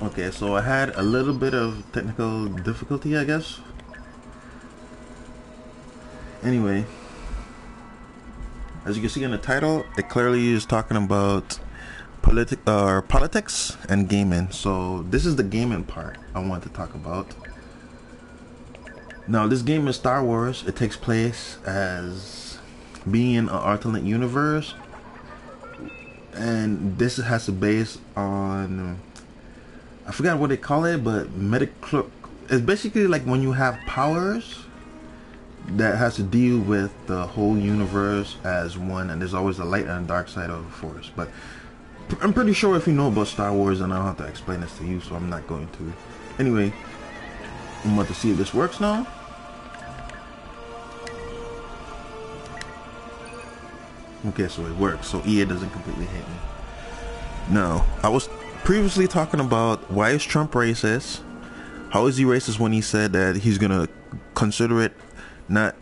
Okay, so I had a little bit of technical difficulty, I guess. Anyway, as you can see in the title, it clearly is talking about politics and gaming. So this is the gaming part I want to talk about. Now, this game is Star Wars. It takes place as being an alternate universe, and this has a base on, I forgot what they call it, but it's basically like when you have powers that has to deal with the whole universe as one, and there's always a light and a dark side of the force. But I'm pretty sure if you know about Star Wars, and I don't have to explain this to you, so I'm not going to. Anyway, I'm about to see if this works now. Okay, so it works. So EA doesn't completely hate me. Now, I was previously talking about why is Trump racist? How is he racist when he said that he's gonna consider it not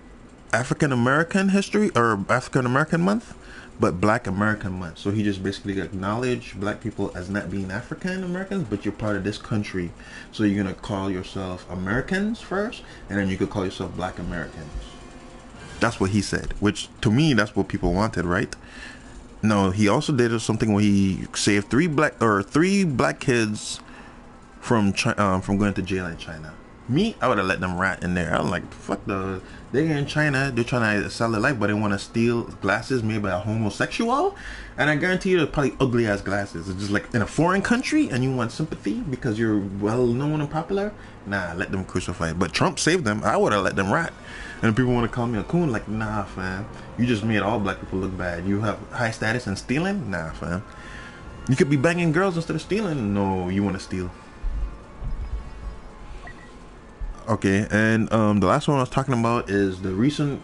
African American history or African American month, but Black American month? So he just basically acknowledged black people as not being African Americans, but you're part of this country. So you're gonna call yourself Americans first, and then you could call yourself Black Americans. That's what he said, which to me, that's what people wanted, right? No, he also did something where he saved three black kids from going to jail in China. Me, I would have let them rat in there. I'm like, fuck they're in China, they're trying to sell their life, but they want to steal glasses made by a homosexual, and I guarantee you they're probably ugly ass glasses. It's just like in a foreign country, and you want sympathy because you're well known and popular. Nah, let them crucify. But Trump saved them. I would have let them rat. And people want to call me a coon, like, nah, fam. You just made all black people look bad. You have high status and stealing? Nah, fam. You could be banging girls instead of stealing? No, you want to steal. Okay, and the last one I was talking about is the recent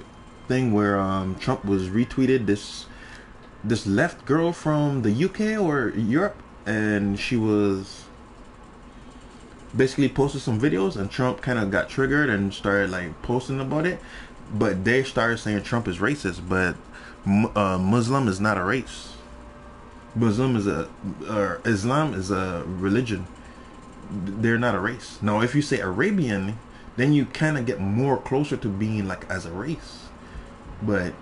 thing where Trump was retweeted this left girl from the UK or Europe, and she was basically posted some videos, and Trump kind of got triggered and started like posting about it, but they started saying Trump is racist, but Muslim is not a race. Islam is a religion. They're not a race. Now if you say Arabian, then you kind of get more closer to being like as a race, but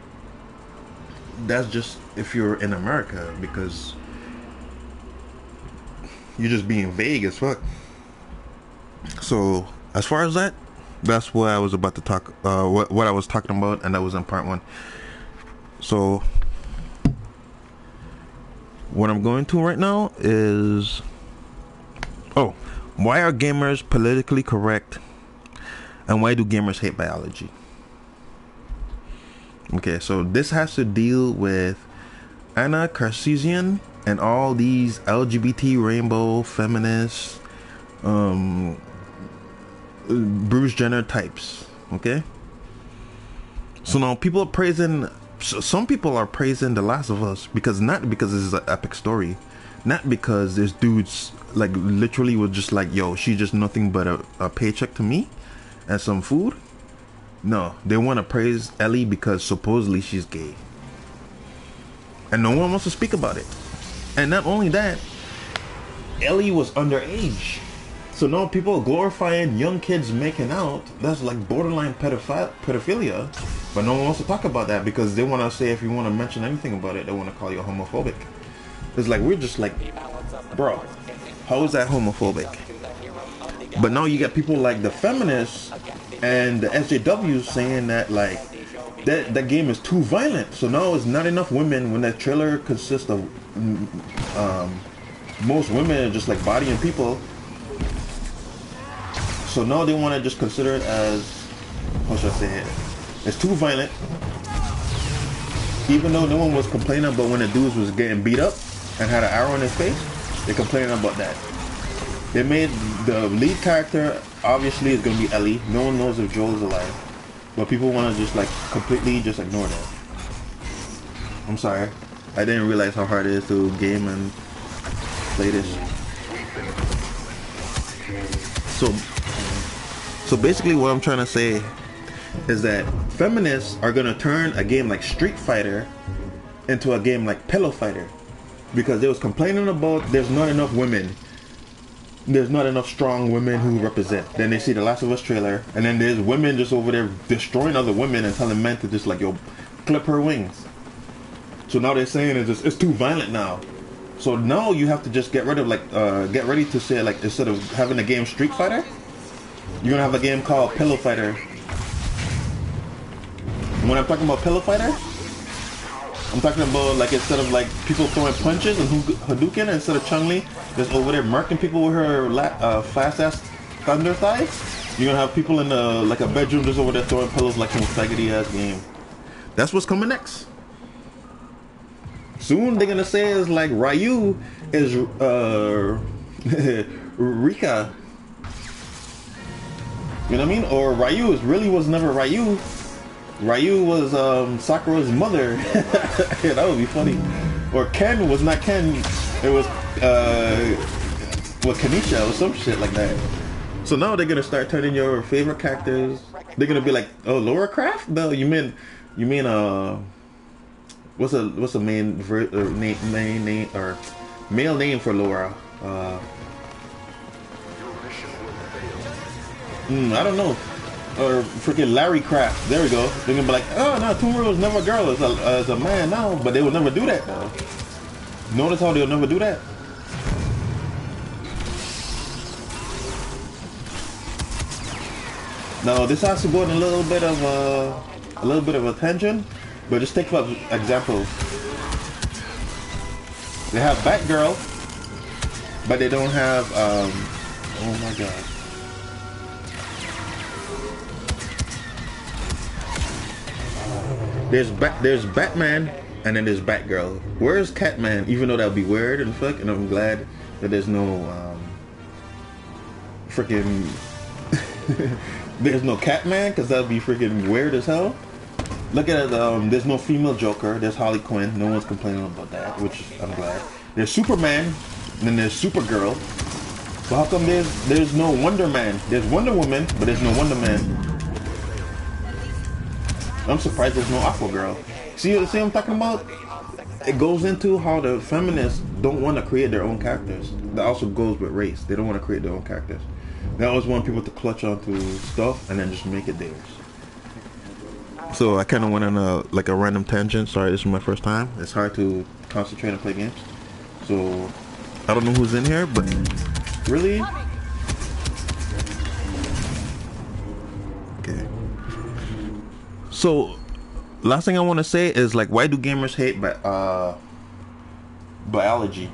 that's just if you're in America, because you're just being vague as fuck. So as far as that's what I was about to talk, what I was talking about, and that was in part 1. So what I'm going to right now is, why are gamers politically correct, and why do gamers hate biology? Okay, so this has to deal with Anna Karsisian and all these LGBT rainbow feminists, Bruce Jenner types. Okay, so now people are praising, some people are praising The Last of Us not because this is an epic story, not because this dude's like literally was just like, yo, she's just nothing but a paycheck to me and some food. No, they want to praise Ellie because supposedly she's gay, and no one wants to speak about it. And not only that, Ellie was underage. So now people are glorifying young kids making out. That's like borderline pedophilia. But no one wants to talk about that because they want to say, if you want to mention anything about it, they want to call you homophobic. It's like, we're just like, bro, how is that homophobic? But now you got people like the feminists and the SJWs saying that like that game is too violent. So now it's not enough women when that trailer consists of most women are just like bodying people. So now they want to just consider it as, how should I say it? It's too violent. Even though no one was complaining about when the dudes was getting beat up and had an arrow in his face, they're complaining about that. They made the lead character, obviously, is going to be Ellie. No one knows if Joel is alive. But people want to just like completely just ignore that. I'm sorry. I didn't realize how hard it is to game and play this. So basically what I'm trying to say is that feminists are going to turn a game like Street Fighter into a game like Pillow Fighter, because they was complaining about there's not enough women there's not enough strong women who represent. Then they see the Last of Us trailer, and then there's women just over there destroying other women and telling men to just like, yo, clip her wings. So now they're saying it's too violent now. So now you have to just get rid of like get ready to say like, instead of having a game Street Fighter, you're gonna have a game called Pillow Fighter. When I'm talking about Pillow Fighter, I'm talking about like, instead of like people throwing punches and Hadouken, instead of Chun-Li just over there murking people with her fast ass thunder thighs, you're gonna have people in like a bedroom just over there throwing pillows like some faggoty ass game. That's what's coming next. Soon they're gonna say is like Ryu is Rika. You know what I mean? Or Ryu was never Ryu. Ryu was Sakura's mother. Yeah, that would be funny. Or Ken was not Ken. It was Kanisha or some shit like that. So now they're gonna start turning your favorite characters. They're gonna be like, oh, Laura Croft? No, you mean what's a main name or male name for Laura? I don't know. Or freaking Larry Kraft. There we go. They're gonna be like, oh no, Tomura was never a girl, as a man now. But they will never do that though. Notice how they'll never do that. Now this has to go in a little bit of attention, but just take for example. They have Batgirl, but they don't have oh my god. There's Batman and then there's Batgirl. Where's Catman? Even though that would be weird and fuck, and I'm glad that there's no freaking there's no Catman, because that would be freaking weird as hell. Look at it, there's no female Joker. There's Harley Quinn. No one's complaining about that, which I'm glad. There's Superman, and then there's Supergirl. So how come there's no Wonder Man? There's Wonder Woman, but there's no Wonder Man. I'm surprised there's no Aqua Girl. See what I'm talking about? It goes into how the feminists don't want to create their own characters. That also goes with race. They don't want to create their own characters. They always want people to clutch onto stuff and then just make it theirs. So I kind of went on a random tangent. Sorry, this is my first time. It's hard to concentrate and play games. So I don't know who's in here, but really? Okay. So last thing I want to say is like, why do gamers hate biology?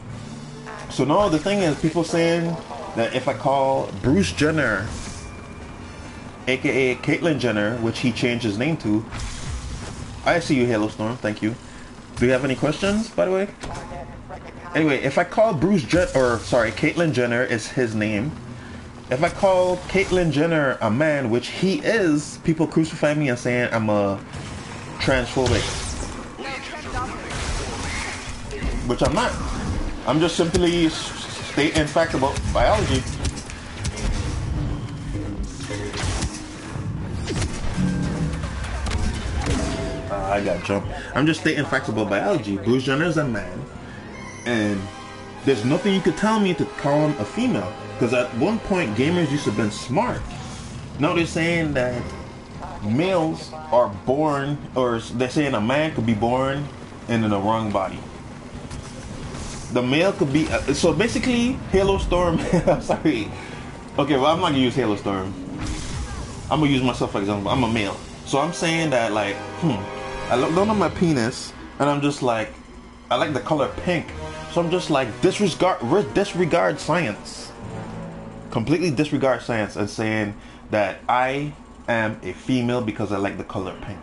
So now the thing is, people saying that if I call Bruce Jenner, aka Caitlyn Jenner, which he changed his name to. I see you, Halo Storm, thank you. Do you have any questions, by the way? Anyway, if I call Caitlyn Jenner is his name. If I call Caitlyn Jenner a man, which he is, people crucify me and saying I'm a transphobic. Which I'm not. I'm just simply stating facts about biology. I got jumped. I'm just stating facts about biology. Bruce Jenner is a man, and there's nothing you could tell me to call him a female. Because at one point, gamers used to have been smart. Now they're saying that males are born, or they're saying a man could be born in the wrong body. The male could be, so basically, Halo Storm, I'm sorry. Okay, well, I'm not gonna use Halo Storm. I'm gonna use myself for example. I'm a male. So I'm saying that like, I look down on my penis, and I'm just like, I like the color pink. So I'm just like, disregard science. Completely disregard science and saying that I am a female because I like the color pink.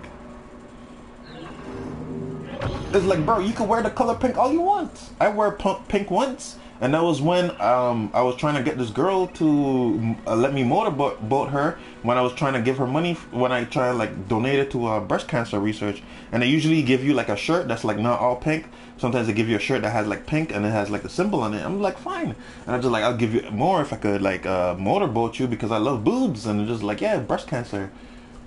It's like, bro, you can wear the color pink all you want. I wear pink once, and that was when I was trying to get this girl to let me motorboat her when I was trying to give her money when I try to like donate it to breast cancer research. And they usually give you like a shirt that's like not all pink. Sometimes they give you a shirt that has like pink and it has like a symbol on it. I'm like, fine. And I just like, I'll give you more if I could like motorboat you because I love boobs. And it's just like, yeah, breast cancer.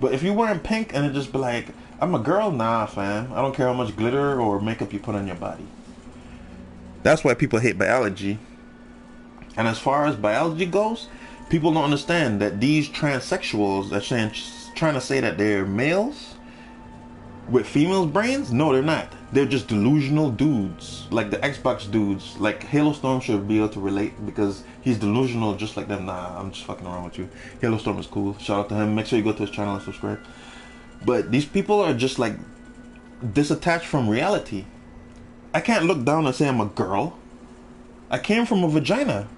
But if you're wearing pink and it just be like, I'm a girl, nah, fam. I don't care how much glitter or makeup you put on your body. That's why people hate biology. And as far as biology goes, people don't understand that these transsexuals are trying to say that they're males with females' brains. No, they're not. They're just delusional dudes, like the Xbox dudes. Like Halo Storm should be able to relate because he's delusional just like them. Nah, I'm just fucking around with you. Halo Storm is cool. Shout out to him. Make sure you go to his channel and subscribe. But these people are just like disattached from reality. I can't look down and say I'm a girl. I came from a vagina.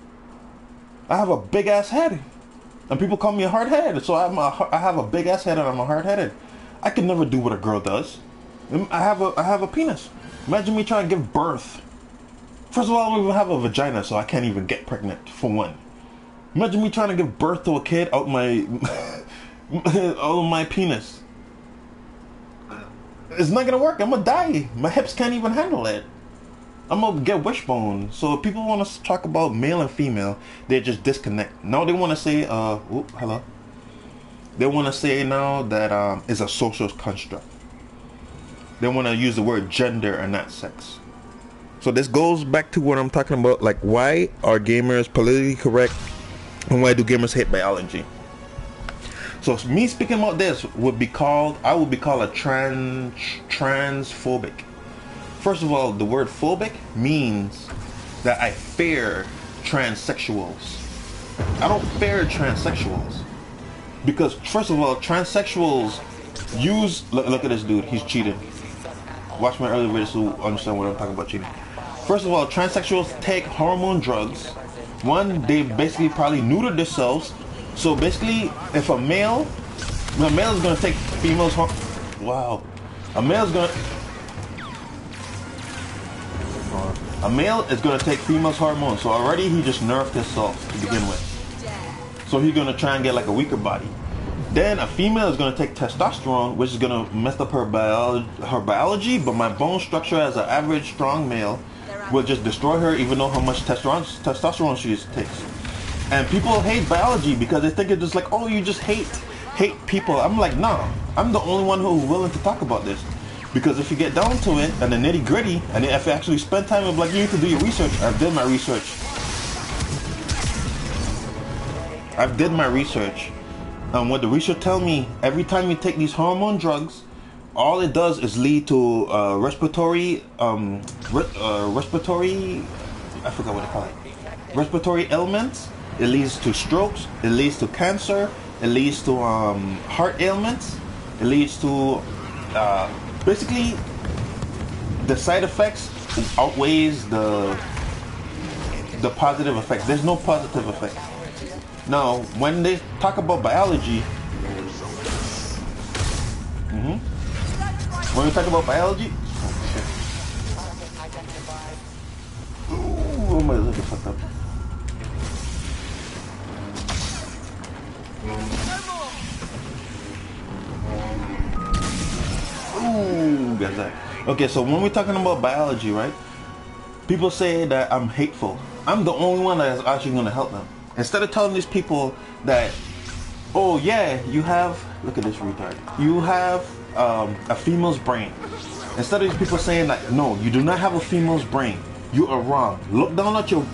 I have a big ass head, and people call me a hard head. So I have a big ass head and I'm a hard headed. I can never do what a girl does. I have a penis. Imagine me trying to give birth. First of all, I don't even have a vagina, so I can't even get pregnant, for one. Imagine me trying to give birth to a kid out my out of my penis. It's not gonna work. I'm gonna die. My hips can't even handle it. I'm gonna get wishbone. So if people want to talk about male and female, they just disconnect. Now they want to say, hello. They want to say now that it's a social construct. They want to use the word gender and not sex. So this goes back to what I'm talking about, like why are gamers politically correct and why do gamers hate biology? So me speaking about this would be called, I would be called a transphobic. First of all, the word phobic means that I fear transsexuals. I don't fear transsexuals. Because first of all, transsexuals use, look at this dude, he's cheating. Watch my earlier videos to understand what I'm talking about cheating. First of all, transsexuals take hormone drugs. One, they basically probably neuter themselves. So basically, if a male is gonna take females, a male is gonna take females' hormones. So already he just nerfed himself to begin with. So he's gonna try and get like a weaker body. Then a female is gonna take testosterone, which is gonna mess up her biology. But my bone structure as an average strong male will just destroy her, even though how much testosterone she takes. And people hate biology because they think it's just like, oh, you just hate people. I'm like, nah, I'm the only one who's willing to talk about this. Because if you get down to it and the nitty gritty, and if you actually spend time with, like, you need to do your research. I've did my research. And what the research tell me, every time you take these hormone drugs, all it does is lead to respiratory, I forgot what they call it, respiratory ailments. It leads to strokes. It leads to cancer. It leads to heart ailments. It leads to basically the side effects outweighs the positive effects. There's no positive effect. Now, when they talk about biology, when we talk about biology, oh my, look at fucked up. Ooh, got that. Okay, so when we're talking about biology, right? People say that I'm hateful. I'm the only one that is actually going to help them. Instead of telling these people that, oh yeah, you have, look at this retard, you have a female's brain. Instead of these people saying that, no, you do not have a female's brain. You are wrong. Look down at your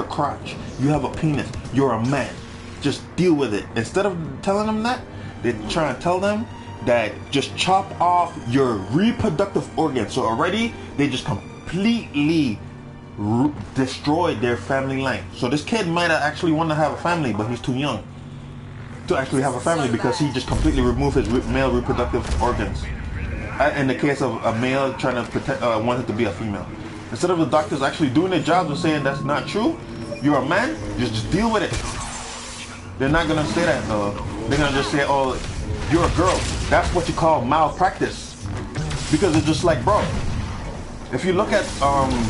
crotch. You have a penis. You're a man. Just deal with it. Instead of telling them that, they try and tell them that just chop off your reproductive organs. So already they just completely destroyed their family line. So this kid might have actually want to have a family, but he's too young to actually have a family because he just completely removed his male reproductive organs. In the case of a male trying to protect, wanted to be a female. Instead of the doctors actually doing their jobs and saying that's not true, you're a man, just deal with it. They're not gonna say that though. They're gonna just say, oh, you're a girl. That's what you call malpractice. Because it's just like, bro, if you look at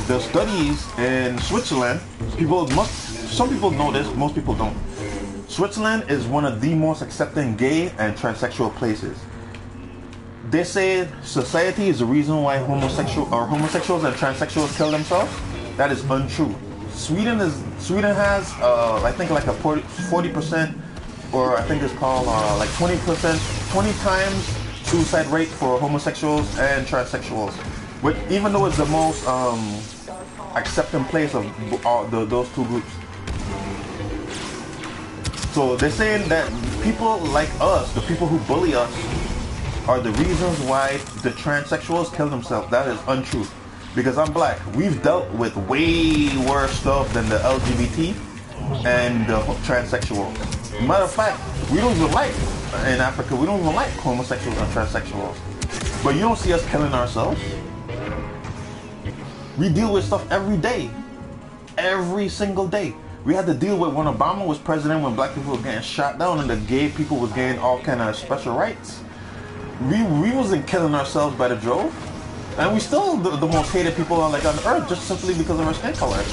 the studies in Switzerland, some people know this, most people don't. Switzerland is one of the most accepting gay and transsexual places. They say society is the reason why homosexuals and transsexuals kill themselves. That is untrue. Sweden has I think like a 40%, or I think it's called like 20%, 20 times suicide rate for homosexuals and transsexuals. But even though it's the most accepting place of those two groups. So they're saying that people like us, the people who bully us, are the reasons why the transsexuals kill themselves. That is untrue. Because I'm black. We've dealt with way worse stuff than the LGBT and the transsexuals. Matter of fact, we don't even like, in Africa, we don't even like homosexuals and transsexuals. But you don't see us killing ourselves. We deal with stuff every day. Every single day. We had to deal with when Obama was president, when black people were getting shot down and the gay people was getting all kind of special rights. We wasn't killing ourselves by the drove. And we still the most hated people on like on earth just simply because of our skin color.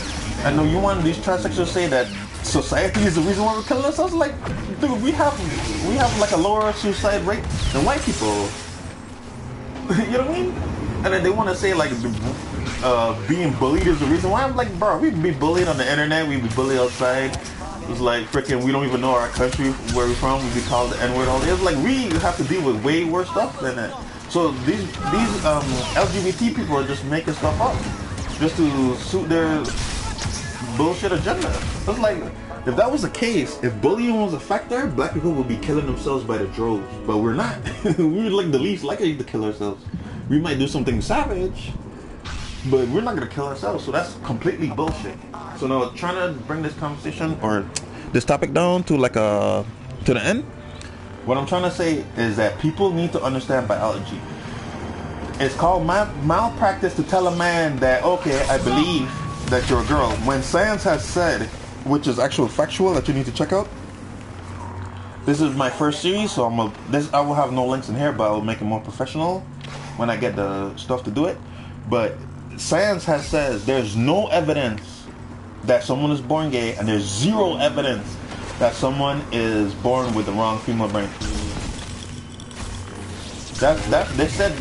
And you want these transsexuals to say that society is the reason why we're killing ourselves? Like, dude, we have like a lower suicide rate than white people. You know what I mean? And then they want to say like being bullied is the reason why. I'm like, bro, we'd be bullied on the internet, we'd be bullied outside. It's like freaking we don't even know our country, where we're from, we'd be called the N-word all day. It's like we have to deal with way worse stuff than that. So these LGBT people are just making stuff up just to suit their bullshit agenda. It's like, if that was the case, if bullying was a factor, black people would be killing themselves by the droves. But we're not. We're like the least likely to kill ourselves. We might do something savage, but we're not gonna kill ourselves. So that's completely bullshit. So now, trying to bring this conversation or this topic down to like to the end. What I'm trying to say is that people need to understand biology. It's called malpractice to tell a man that, okay, I believe that you're a girl, when science has said, which is actual factual that you need to check out. This is my first series, so I will have no links in here, but I will make it more professional when I get the stuff to do it. But science has said there's no evidence that someone is born gay, and there's zero evidence that someone is born with the wrong female brain. That they said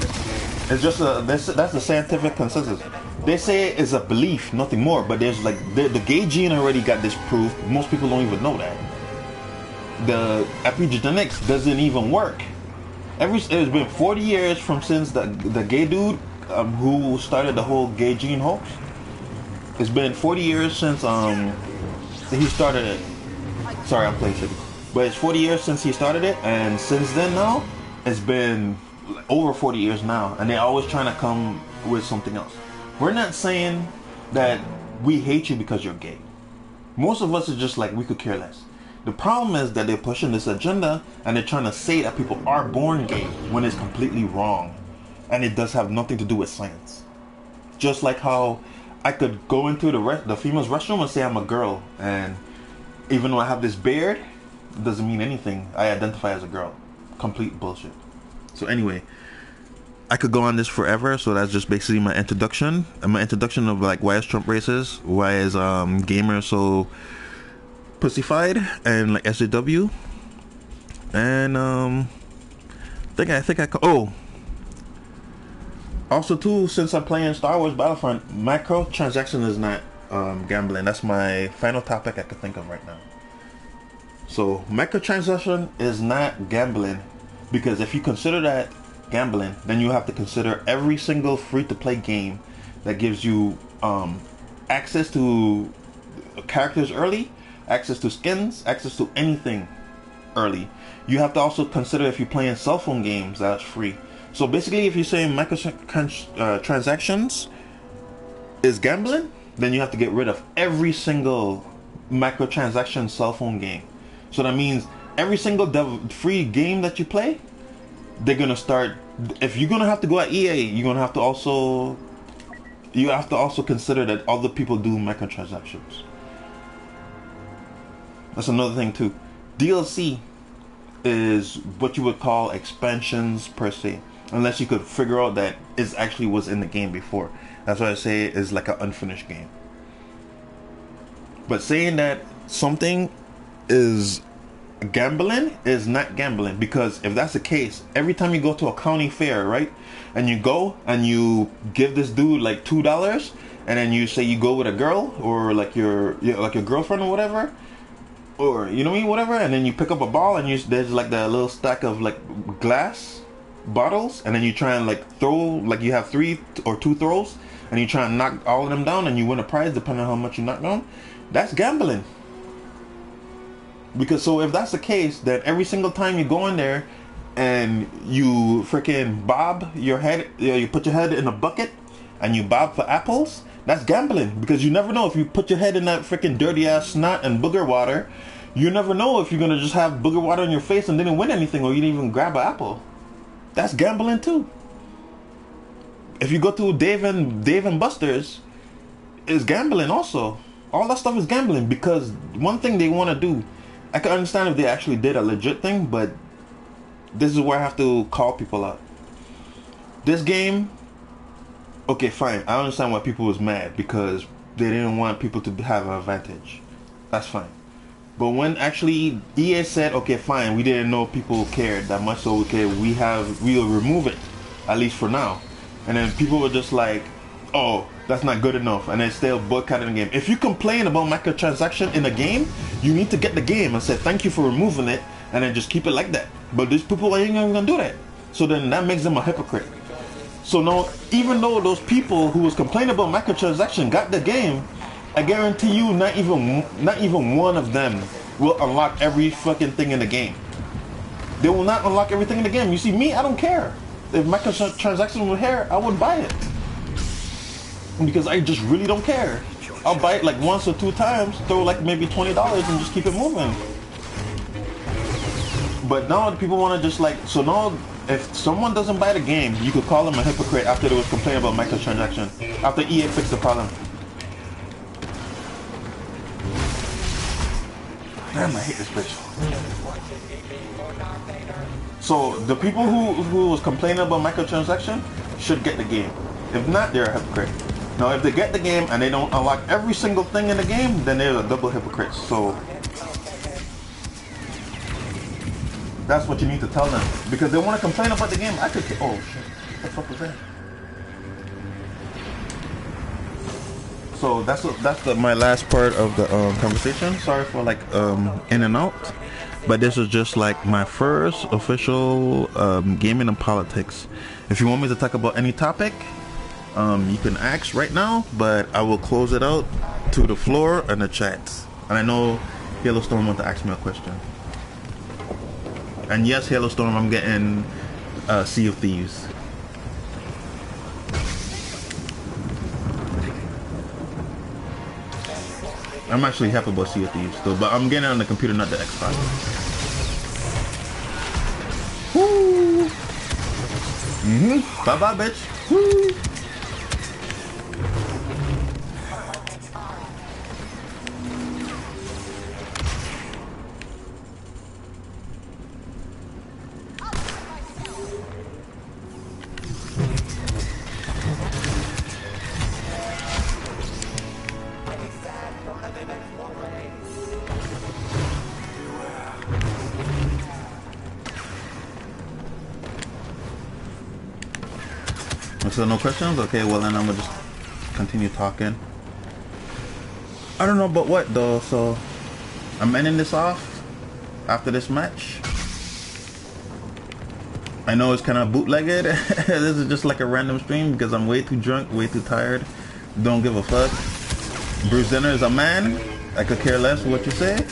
it's just that's the scientific consensus. They say it's a belief, nothing more. But there's like the gay gene already got disproved. Most people don't even know that. The epigenetics doesn't even work. It's been 40 years from since the gay dude who started the whole gay gene hoax. It's been 40 years since he started it. Sorry, I'm playing shit. But it's 40 years since he started it, and since then now, it's been over 40 years now, and they're always trying to come with something else. We're not saying that we hate you because you're gay. Most of us are just like, we could care less. The problem is that they're pushing this agenda, and they're trying to say that people are born gay, when it's completely wrong. And it does have nothing to do with science. Just like how I could go into the female's restroom and say I'm a girl, and even though I have this beard, it doesn't mean anything. I identify as a girl. Complete bullshit. So anyway, I could go on this forever. So that's just basically my introduction. And my introduction of like why is Trump racist? Why is gamers so pussified and like SJW? And I think also too, since I'm playing Star Wars Battlefront, microtransaction is not gambling. That's my final topic I could think of right now. So microtransaction is not gambling, because if you consider that gambling, then you have to consider every single free-to-play game that gives you access to characters early, access to skins, access to anything early. You have to also consider if you're playing cell phone games that's free. So basically, if you're saying microtransactions is gambling, then you have to get rid of every single microtransaction cell phone game. So that means every single free game that you play, they're gonna start. If you're gonna have to go at EA, you're gonna have to also consider that other people do microtransactions. That's another thing too. DLC is what you would call expansions per se, unless you could figure out that it actually was in the game before. That's why I say it is like an unfinished game. But saying that something is gambling is not gambling, because if that's the case, every time you go to a county fair, right, and you go and you give this dude like $2, and then you say you go with a girl or like your girlfriend or whatever, or you know what I mean, whatever, and then you pick up a ball and there's like that little stack of like glass bottles, and then you try and like throw, like you have 3 or 2 throws, and you try and knock all of them down, and you win a prize depending on how much you knock down. That's gambling. Because so if that's the case, then every single time you go in there and you freaking bob your head, you put your head in a bucket and you bob for apples, that's gambling. Because you never know, if you put your head in that freaking dirty ass snot and booger water, you never know if you're gonna just have booger water on your face and didn't win anything, or you didn't even grab an apple. That's gambling too. If you go to Dave and Buster's, it's gambling also. All that stuff is gambling, because one thing they want to do, I can understand if they actually did a legit thing, but this is where I have to call people out. This game, okay, fine, I understand why people was mad, because they didn't want people to have an advantage. That's fine. But when actually EA said, okay, fine, we didn't know people cared that much, so okay, we'll remove it, at least for now. And then people were just like, oh, that's not good enough, and then still boycotting the game. If you complain about microtransaction in a game, you need to get the game and say thank you for removing it, and then just keep it like that. But these people ain't even gonna do that. So then that makes them a hypocrite. So now, even though those people who was complaining about microtransaction got the game, I guarantee you not even one of them will unlock every fucking thing in the game. They will not unlock everything in the game. You see, me, I don't care. If microtransactions were here, I would buy it. Because I just really don't care. I'll buy it like once or two times, throw like maybe $20 and just keep it moving. But now people want to just like, so now if someone doesn't buy the game, you could call them a hypocrite after they was complaining about microtransaction, after EA fixed the problem. Damn, I hate this bitch. So the people who was complaining about microtransaction should get the game. If not, they're a hypocrite. Now, if they get the game and they don't unlock every single thing in the game, then they're a double hypocrite. So that's what you need to tell them, because they want to complain about the game. I could. Oh shit! What the fuck was that? So that's my last part of the conversation. Sorry for like in and out, but this was just like my first official gaming and politics. If you want me to talk about any topic, you can ask right now, but I will close it out to the floor and the chat. And I know Yellowstone want to ask me a question. And yes, Yellowstone, I'm getting Sea of Thieves. I'm actually happy about Sea of Thieves though, but I'm getting it on the computer, not the Xbox. Woo! Bye bye, bitch. Woo! So no questions? Okay, well then I'm gonna just continue talking. I don't know about what though, so I'm ending this off after this match. I know it's kind of bootlegged. This is just like a random stream because I'm way too drunk, way too tired. Don't give a fuck. Bruce Jenner is a man. I could care less what you say.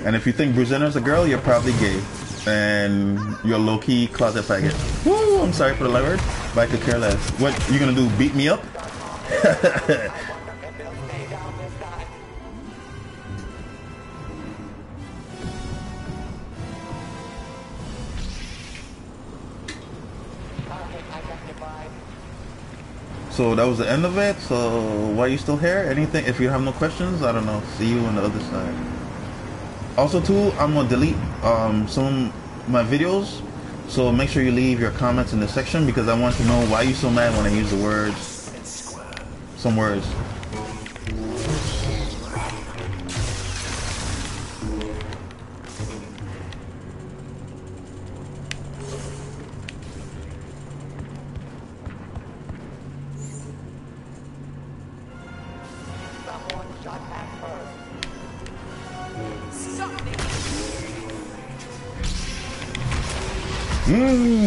And if you think Bruce Jenner is a girl, you're probably gay. And you're a low-key closet faggot. Woo! I'm sorry for the word, but I could care less. What you gonna do? Beat me up? So that was the end of it. So why are you still here? Anything? If you have no questions, I don't know. See you on the other side. Also too, I'm gonna delete some of my videos, so make sure you leave your comments in the section, because I want to know why you're so mad when I use the words, some words.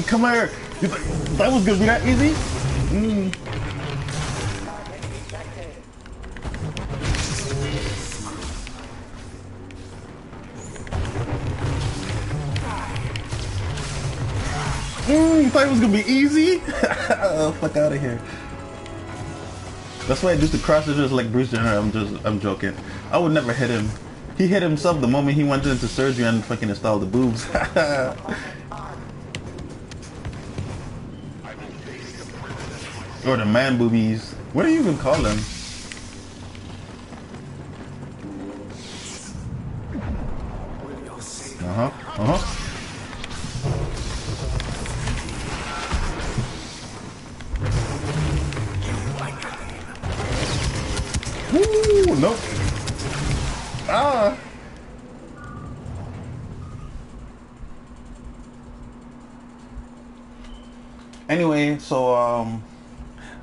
Come here. That was gonna be that easy? You thought it was gonna be easy? Oh, fuck out of here. That's why I do the crosses just like Bruce Jenner. I'm joking. I would never hit him. He hit himself the moment he went into surgery and fucking installed the boobs. Or the man boobies. What do you even call them? Ooh, nope. Ah. Anyway, so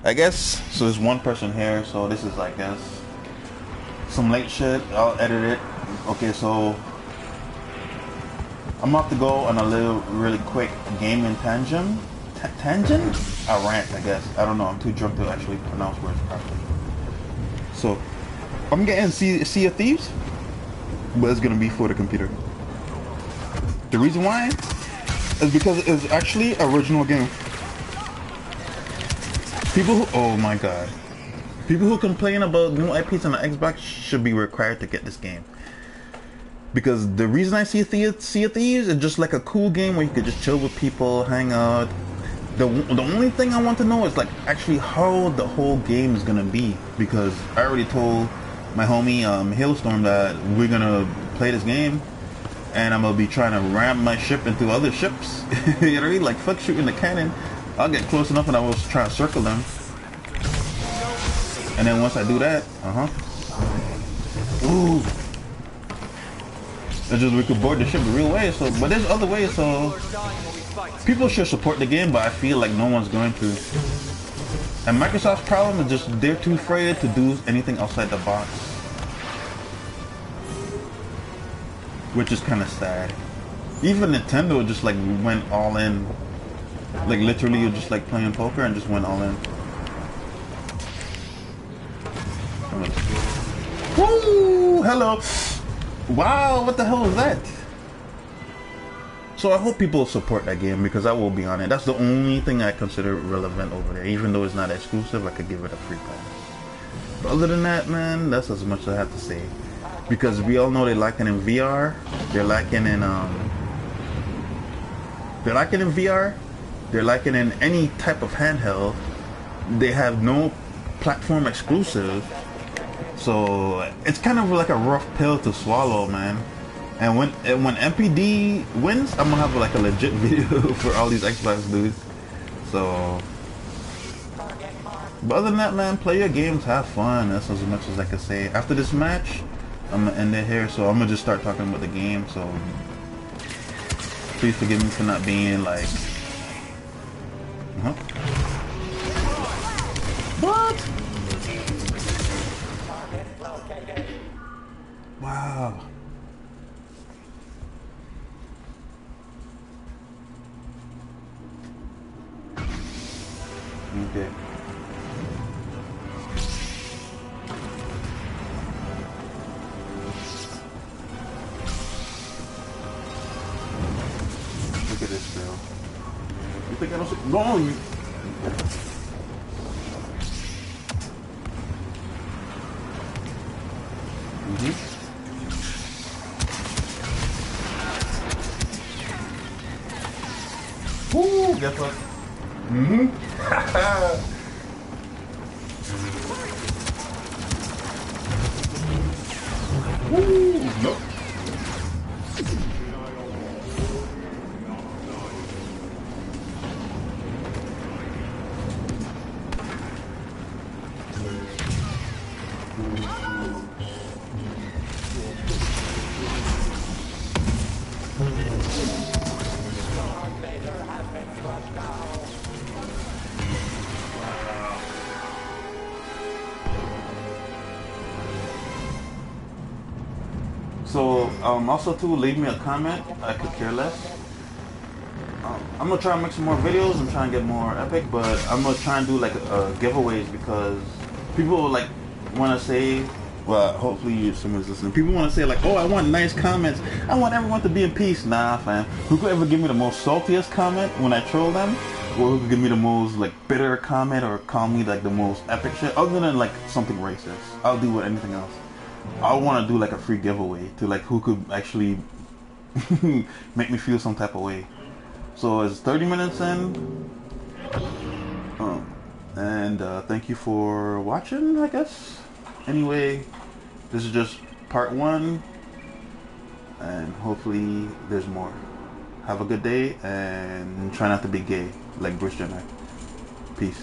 I guess so. There's one person here, so this is I guess some late shit. I'll edit it. Okay, so I'm about to go on a little, really quick gaming tangent. Tangent? A rant, I guess. I don't know. I'm too drunk to actually pronounce words properly. So I'm getting Sea of Thieves, but it's gonna be for the computer. The reason why is because it's actually an original game. People who, oh my god, people who complain about new IPs on the Xbox should be required to get this game. Because the reason I see Sea of Thieves is just like a cool game where you could just chill with people, hang out. The only thing I want to know is like actually how the whole game is gonna be, because I already told my homie Hailstorm that we're gonna play this game and I'm gonna be trying to ram my ship into other ships. You know what I mean? Like fuck shooting the cannon. I'll get close enough and I will try to circle them. And then once I do that, ooh. It's just we could board the ship the real way, so but there's other ways, so people should support the game, but I feel like no one's going to. And Microsoft's problem is just they're too afraid to do anything outside the box. Which is kinda sad. Even Nintendo just like went all in. Like literally you're just like playing poker and just went all in. Woo! Hello! Wow, what the hell is that? So I hope people support that game because I will be on it. That's the only thing I consider relevant over there. Even though it's not exclusive, I could give it a free pass. But other than that, man, that's as much as I have to say. Because we all know they're lacking in VR. They're lacking in VR. They're lacking in any type of handheld. They have no platform exclusive. So it's kind of like a rough pill to swallow, man. And when MPD wins, I'm gonna have like a legit video for all these Xbox dudes. So, but other than that, man, play your games, have fun. That's as much as I can say. After this match, I'm gonna end it here. So I'm gonna just start talking about the game. So please forgive me for not being like. What? Wow. Okay. Look at this girl. You think I don't see? No, you. Woo, guess what? Woo, nope. So, also too, leave me a comment. I could care less. I'm gonna try and make some more videos. I'm trying to get more epic, but I'm gonna try and do like giveaways because people like want to say, Well, hopefully someone's listening. People want to say like, "Oh, I want nice comments. I want everyone to be in peace." Nah, fam. Who could ever give me the most saltiest comment when I troll them, or who could give me the most like bitter comment, or call me like the most epic shit? Other than like something racist, I'll do with anything else. I want to do like a free giveaway to like who could actually make me feel some type of way. So it's 30 minutes in. And thank you for watching, I guess. Anyway, this is just part 1, and hopefully there's more. Have a good day, and try not to be gay like Bruce Jenner. Peace.